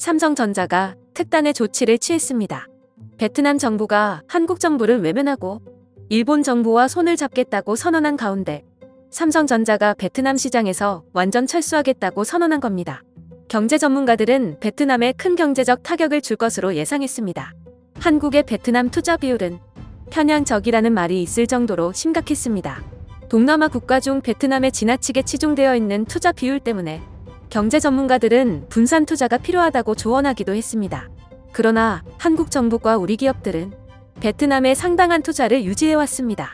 삼성전자가 특단의 조치를 취했습니다. 베트남 정부가 한국 정부를 외면하고 일본 정부와 손을 잡겠다고 선언한 가운데 삼성전자가 베트남 시장에서 완전 철수하겠다고 선언한 겁니다. 경제 전문가들은 베트남에 큰 경제적 타격을 줄 것으로 예상했습니다. 한국의 베트남 투자 비율은 편향적이라는 말이 있을 정도로 심각했습니다. 동남아 국가 중 베트남에 지나치게 치중되어 있는 투자 비율 때문에 경제 전문가들은 분산 투자가 필요하다고 조언하기도 했습니다. 그러나 한국 정부와 우리 기업들은 베트남에 상당한 투자를 유지해왔습니다.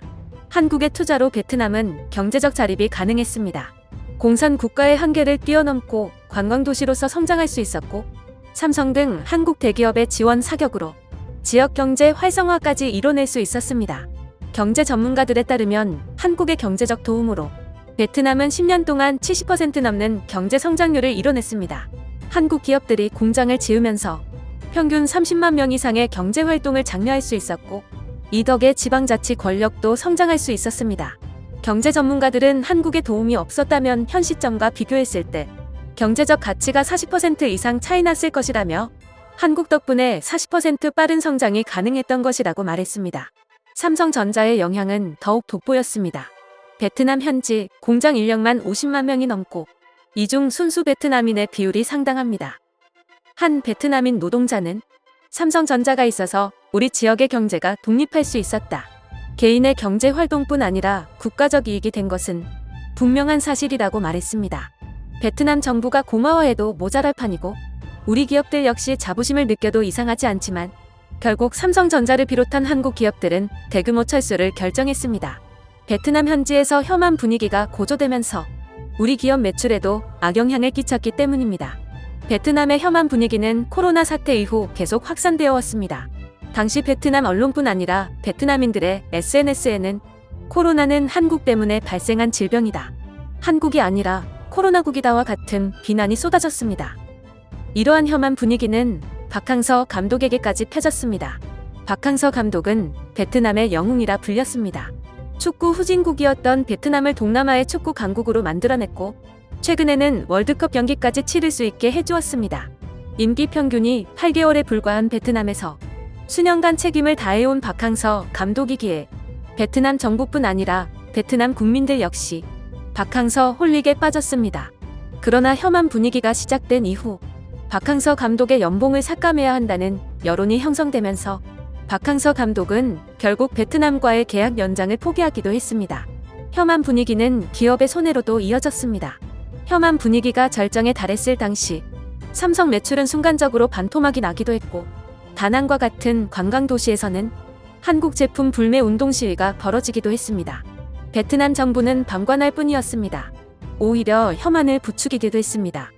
한국의 투자로 베트남은 경제적 자립이 가능했습니다. 공산 국가의 한계를 뛰어넘고 관광도시로서 성장할 수 있었고 삼성 등 한국 대기업의 지원 사격으로 지역 경제 활성화까지 이뤄낼 수 있었습니다. 경제 전문가들에 따르면 한국의 경제적 도움으로 베트남은 10년 동안 70% 넘는 경제 성장률을 이뤄냈습니다. 한국 기업들이 공장을 지으면서 평균 30만 명 이상의 경제 활동을 장려할 수 있었고 이 덕에 지방자치 권력도 성장할 수 있었습니다. 경제 전문가들은 한국의 도움이 없었다면 현 시점과 비교했을 때 경제적 가치가 40% 이상 차이 났을 것이라며 한국 덕분에 40% 빠른 성장이 가능했던 것이라고 말했습니다. 삼성전자의 영향은 더욱 돋보였습니다. 베트남 현지 공장 인력만 50만 명이 넘고 이 중 순수 베트남인의 비율이 상당합니다. 한 베트남인 노동자는 삼성전자가 있어서 우리 지역의 경제가 독립할 수 있었다. 개인의 경제 활동뿐 아니라 국가적 이익이 된 것은 분명한 사실이라고 말했습니다. 베트남 정부가 고마워해도 모자랄 판이고 우리 기업들 역시 자부심을 느껴도 이상하지 않지만 결국 삼성전자를 비롯한 한국 기업들은 대규모 철수를 결정했습니다. 베트남 현지에서 혐한 분위기가 고조되면서 우리 기업 매출에도 악영향을 끼쳤기 때문입니다. 베트남의 혐한 분위기는 코로나 사태 이후 계속 확산되어 왔습니다. 당시 베트남 언론뿐 아니라 베트남인들의 SNS에는 코로나는 한국 때문에 발생한 질병이다. 한국이 아니라 코로나국이다와 같은 비난이 쏟아졌습니다. 이러한 혐한 분위기는 박항서 감독에게까지 펴졌습니다. 박항서 감독은 베트남의 영웅이라 불렸습니다. 축구 후진국이었던 베트남을 동남아의 축구 강국으로 만들어냈고 최근에는 월드컵 경기까지 치를 수 있게 해주었습니다. 임기 평균이 8개월에 불과한 베트남에서 수년간 책임을 다해온 박항서 감독이기에 베트남 정부뿐 아니라 베트남 국민들 역시 박항서 홀릭에 빠졌습니다. 그러나 혐한 분위기가 시작된 이후 박항서 감독의 연봉을 삭감해야 한다는 여론이 형성되면서 박항서 감독은 결국 베트남과의 계약 연장을 포기하기도 했습니다. 혐한 분위기는 기업의 손해로도 이어졌습니다. 혐한 분위기가 절정에 달했을 당시 삼성 매출은 순간적으로 반토막이 나기도 했고 다낭과 같은 관광도시에서는 한국 제품 불매 운동 시위가 벌어지기도 했습니다. 베트남 정부는 방관할 뿐이었습니다. 오히려 혐한을 부추기기도 했습니다.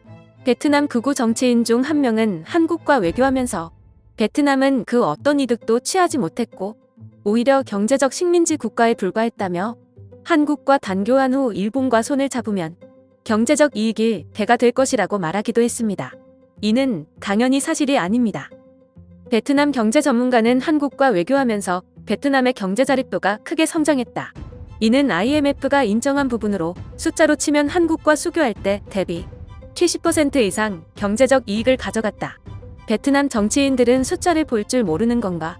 베트남 극우 정치인 중 한 명은 한국과 외교하면서 베트남은 그 어떤 이득도 취하지 못했고 오히려 경제적 식민지 국가에 불과했다며 한국과 단교한 후 일본과 손을 잡으면 경제적 이익이 배가 될 것이라고 말하기도 했습니다. 이는 당연히 사실이 아닙니다. 베트남 경제 전문가는 한국과 외교하면서 베트남의 경제 자립도가 크게 성장했다. 이는 IMF가 인정한 부분으로 숫자로 치면 한국과 수교할 때 대비 70% 이상 경제적 이익을 가져갔다. 베트남 정치인들은 숫자를 볼 줄 모르는 건가?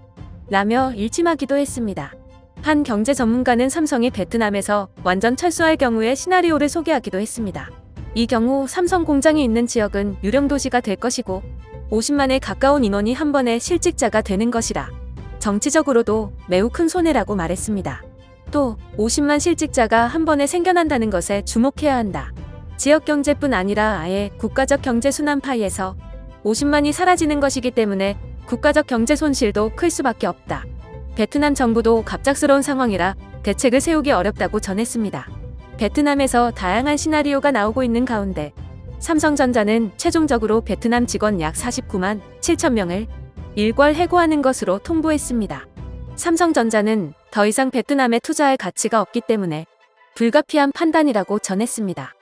라며 일침하기도 했습니다. 한 경제 전문가는 삼성이 베트남에서 완전 철수할 경우의 시나리오를 소개하기도 했습니다. 이 경우 삼성 공장이 있는 지역은 유령 도시가 될 것이고 50만에 가까운 인원이 한 번에 실직자가 되는 것이라 정치적으로도 매우 큰 손해라고 말했습니다. 또 50만 실직자가 한 번에 생겨난다는 것에 주목해야 한다. 지역 경제뿐 아니라 아예 국가적 경제 순환 파이에서 50만이 사라지는 것이기 때문에 국가적 경제 손실도 클 수밖에 없다. 베트남 정부도 갑작스러운 상황이라 대책을 세우기 어렵다고 전했습니다. 베트남에서 다양한 시나리오가 나오고 있는 가운데 삼성전자는 최종적으로 베트남 직원 약 49만 7천 명을 일괄 해고하는 것으로 통보했습니다. 삼성전자는 더 이상 베트남에 투자할 가치가 없기 때문에 불가피한 판단이라고 전했습니다.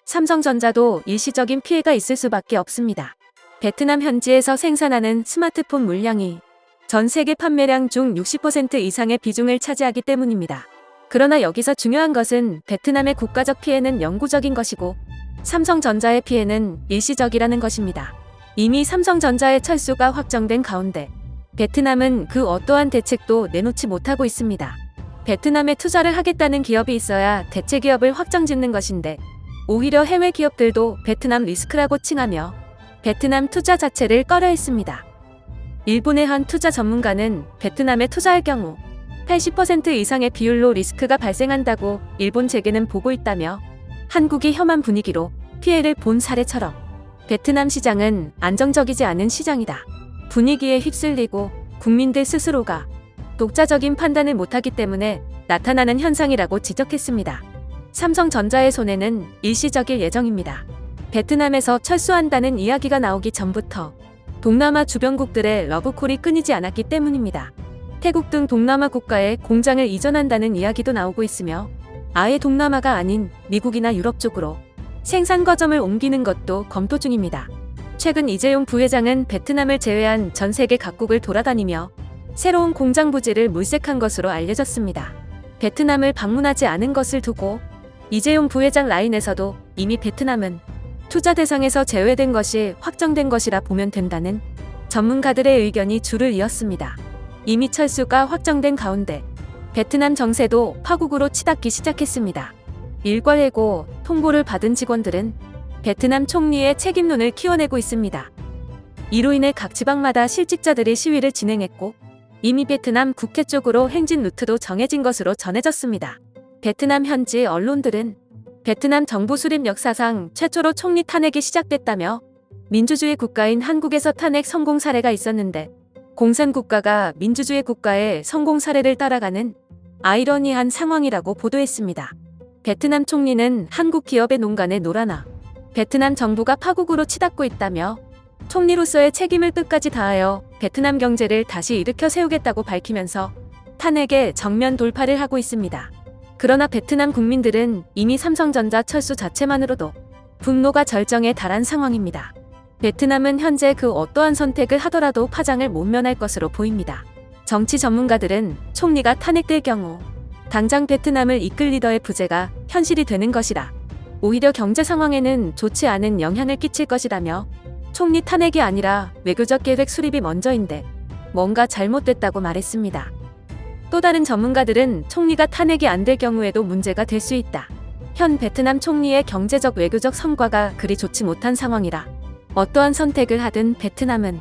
삼성전자도 일시적인 피해가 있을 수밖에 없습니다. 베트남 현지에서 생산하는 스마트폰 물량이 전 세계 판매량 중 60% 이상의 비중을 차지하기 때문입니다. 그러나 여기서 중요한 것은 베트남의 국가적 피해는 영구적인 것이고 삼성전자의 피해는 일시적이라는 것입니다. 이미 삼성전자의 철수가 확정된 가운데 베트남은 그 어떠한 대책도 내놓지 못하고 있습니다. 베트남에 투자를 하겠다는 기업이 있어야 대체 기업을 확정짓는 것인데 오히려 해외 기업들도 베트남 리스크라고 칭하며 베트남 투자 자체를 꺼려했습니다. 일본의 한 투자 전문가는 베트남에 투자할 경우 80% 이상의 비율로 리스크가 발생한다고 일본 재계는 보고 있다며 한국이 혐한 분위기로 피해를 본 사례처럼 베트남 시장은 안정적이지 않은 시장이다. 분위기에 휩쓸리고 국민들 스스로가 독자적인 판단을 못하기 때문에 나타나는 현상이라고 지적했습니다. 삼성전자의 손해는 일시적일 예정입니다. 베트남에서 철수한다는 이야기가 나오기 전부터 동남아 주변국들의 러브콜이 끊이지 않았기 때문입니다. 태국 등 동남아 국가에 공장을 이전한다는 이야기도 나오고 있으며 아예 동남아가 아닌 미국이나 유럽 쪽으로 생산 거점을 옮기는 것도 검토 중입니다. 최근 이재용 부회장은 베트남을 제외한 전 세계 각국을 돌아다니며 새로운 공장 부지를 물색한 것으로 알려졌습니다. 베트남을 방문하지 않은 것을 두고 이재용 부회장 라인에서도 이미 베트남은 투자 대상에서 제외된 것이 확정된 것이라 보면 된다는 전문가들의 의견이 줄을 이었습니다. 이미 철수가 확정된 가운데 베트남 정세도 파국으로 치닫기 시작했습니다. 일괄해고 통보를 받은 직원들은 베트남 총리의 책임론을 키워내고 있습니다. 이로 인해 각 지방마다 실직자들이 시위를 진행했고 이미 베트남 국회 쪽으로 행진 루트도 정해진 것으로 전해졌습니다. 베트남 현지 언론들은 베트남 정부 수립 역사상 최초로 총리 탄핵이 시작됐다며 민주주의 국가인 한국에서 탄핵 성공 사례가 있었는데 공산국가가 민주주의 국가의 성공 사례를 따라가는 아이러니한 상황이라고 보도했습니다. 베트남 총리는 한국 기업의 농간에 놀아나 베트남 정부가 파국으로 치닫고 있다며 총리로서의 책임을 끝까지 다하여 베트남 경제를 다시 일으켜 세우겠다고 밝히면서 탄핵에 정면 돌파를 하고 있습니다. 그러나 베트남 국민들은 이미 삼성전자 철수 자체만으로도 분노가 절정에 달한 상황입니다. 베트남은 현재 그 어떠한 선택을 하더라도 파장을 못 면할 것으로 보입니다. 정치 전문가들은 총리가 탄핵될 경우 당장 베트남을 이끌 리더의 부재가 현실이 되는 것이라 오히려 경제 상황에는 좋지 않은 영향을 끼칠 것이라며 총리 탄핵이 아니라 외교적 계획 수립이 먼저인데 뭔가 잘못됐다고 말했습니다. 또 다른 전문가들은 총리가 탄핵이 안 될 경우에도 문제가 될 수 있다. 현 베트남 총리의 경제적 외교적 성과가 그리 좋지 못한 상황이라 어떠한 선택을 하든 베트남은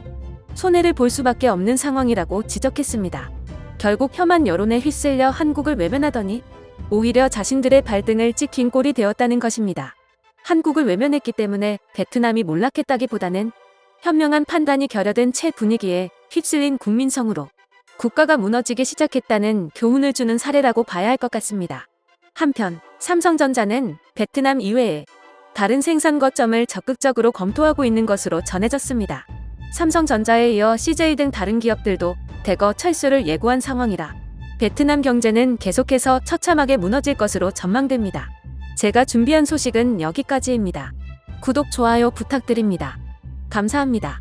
손해를 볼 수밖에 없는 상황이라고 지적했습니다. 결국 혐한 여론에 휩쓸려 한국을 외면하더니 오히려 자신들의 발등을 찍힌 꼴이 되었다는 것입니다. 한국을 외면했기 때문에 베트남이 몰락했다기보다는 현명한 판단이 결여된 채 분위기에 휩쓸린 국민성으로 국가가 무너지기 시작했다는 교훈을 주는 사례라고 봐야 할 것 같습니다. 한편 삼성전자는 베트남 이외에 다른 생산 거점을 적극적으로 검토하고 있는 것으로 전해졌습니다. 삼성전자에 이어 CJ 등 다른 기업들도 대거 철수를 예고한 상황이라 베트남 경제는 계속해서 처참하게 무너질 것으로 전망됩니다. 제가 준비한 소식은 여기까지입니다. 구독, 좋아요 부탁드립니다. 감사합니다.